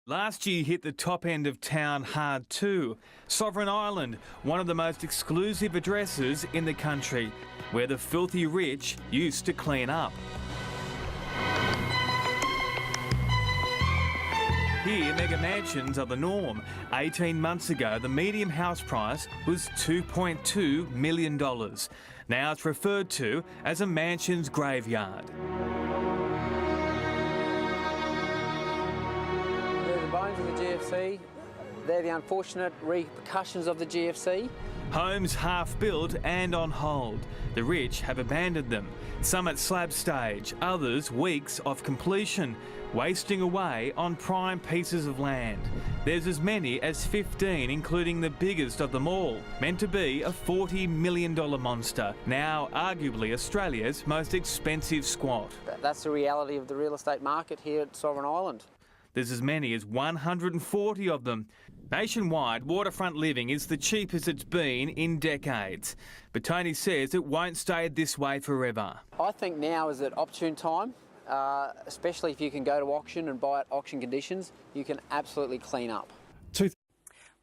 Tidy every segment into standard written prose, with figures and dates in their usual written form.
Last year hit the top end of town hard too. Sovereign Island, one of the most exclusive addresses in the country, where the filthy rich used to clean up. Here, mega mansions are the norm. 18 months ago, the median house price was $2.2 million. Now it's referred to as a mansion's graveyard. They're the bones of the GFC. They're the unfortunate repercussions of the GFC. Homes half built and on hold. The rich have abandoned them, some at slab stage, others weeks off completion, wasting away on prime pieces of land. There's as many as 15, including the biggest of them all, meant to be a $40 million monster, now arguably Australia's most expensive squat. That's the reality of the real estate market here at Sovereign Island. There's as many as 140 of them. Nationwide, waterfront living is the cheapest it's been in decades. But Tony says it won't stay this way forever. I think now is an opportune time, especially if you can go to auction and buy at auction conditions, you can absolutely clean up. Well,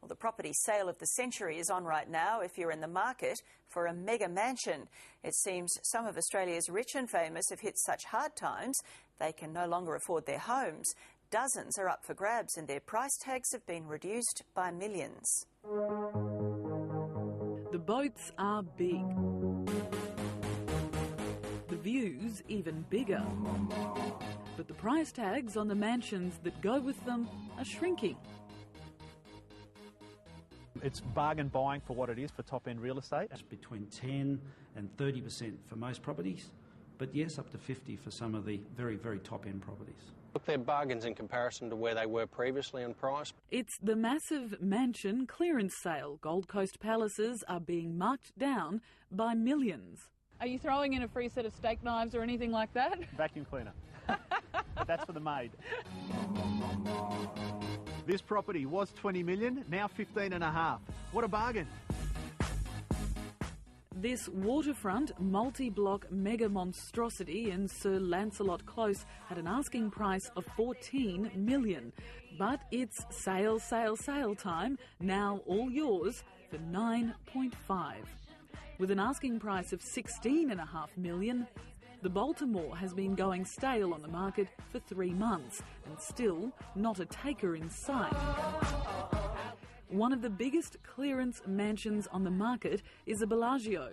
the property sale of the century is on right now if you're in the market for a mega mansion. It seems some of Australia's rich and famous have hit such hard times they can no longer afford their homes. Dozens are up for grabs and their price tags have been reduced by millions. The boats are big. The views even bigger. But the price tags on the mansions that go with them are shrinking. It's bargain buying for what it is for top-end real estate. It's between 10 and 30% for most properties, but yes, up to 50% for some of the very, very top-end properties. Look, they're bargains in comparison to where they were previously in price. It's the massive mansion clearance sale. Gold Coast palaces are being marked down by millions. Are you throwing in a free set of steak knives or anything like that? Vacuum cleaner. But that's for the maid. This property was 20 million, now 15.5. What a bargain. This waterfront multi-block mega monstrosity in Sir Lancelot Close had an asking price of 14 million. But it's sale time, now all yours for 9.5. With an asking price of 16.5 million, the Baltimore has been going stale on the market for 3 months and still not a taker in sight. One of the biggest clearance mansions on the market is a Bellagio.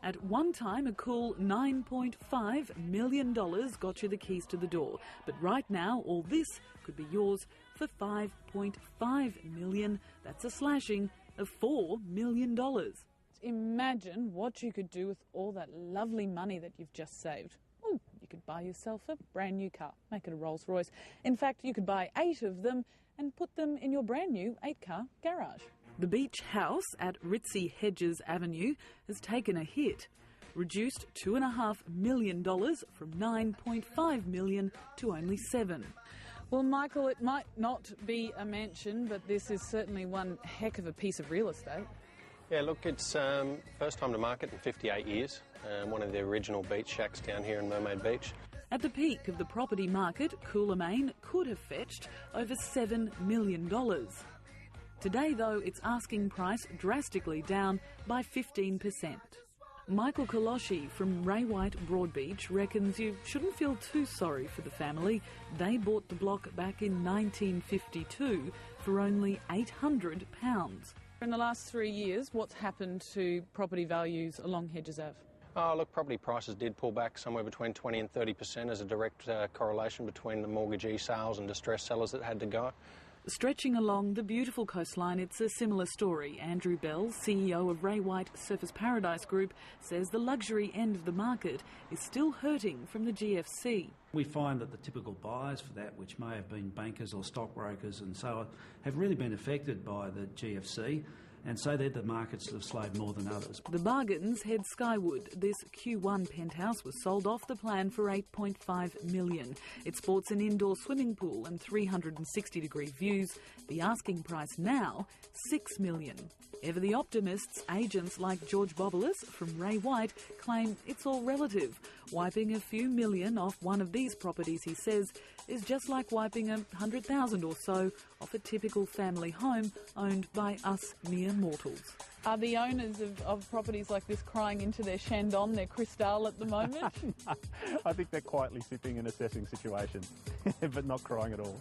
At one time, a cool $9.5 million got you the keys to the door. But right now, all this could be yours for $5.5 million. That's a slashing of $4 million. Imagine what you could do with all that lovely money that you've just saved. Ooh, you could buy yourself a brand new car, make it a Rolls Royce. In fact, you could buy 8 of them and put them in your brand new 8-car garage. The beach house at Ritzy Hedges Avenue has taken a hit, reduced $2.5 million from $9.5 million to only $7 million. Well, Michael, it might not be a mansion, but this is certainly one heck of a piece of real estate. Yeah, look, it's first time to market in 58 years. One of the original beach shacks down here in Mermaid Beach. At the peak of the property market, Coolamane could have fetched over $7 million. Today, though, its asking price drastically down by 15%. Michael Koloshi from Ray White Broadbeach reckons you shouldn't feel too sorry for the family. They bought the block back in 1952 for only £800. In the last 3 years, what's happened to property values along Hedges Ave? Oh, look, property prices did pull back somewhere between 20 and 30% as a direct correlation between the mortgagee sales and distressed sellers that had to go. Stretching along the beautiful coastline, it's a similar story. Andrew Bell, CEO of Ray White Surfers Paradise Group, says the luxury end of the market is still hurting from the GFC. We find that the typical buyers for that, which may have been bankers or stockbrokers and so on, have really been affected by the GFC. And so they're the markets that have slowed more than others. The bargains head skyward. This Q1 penthouse was sold off the plan for $8.5 million. It sports an indoor swimming pool and 360-degree views. The asking price now, $6 million. Ever the optimists, agents like George Bobolis from Ray White claim it's all relative. Wiping a few million off one of these properties, he says, is just like wiping $100,000 or so off a typical family home owned by us mere mortals. Are the owners of properties like this crying into their Shandon, their Cristal at the moment? I think they're quietly sipping and assessing situation, but not crying at all.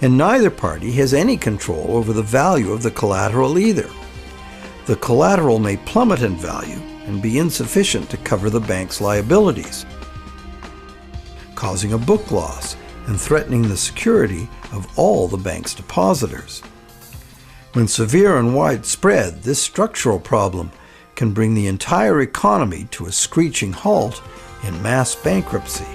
And neither party has any control over the value of the collateral either. The collateral may plummet in value and be insufficient to cover the bank's liabilities, causing a book loss and threatening the security of all the bank's depositors. When severe and widespread, this structural problem can bring the entire economy to a screeching halt in mass bankruptcy.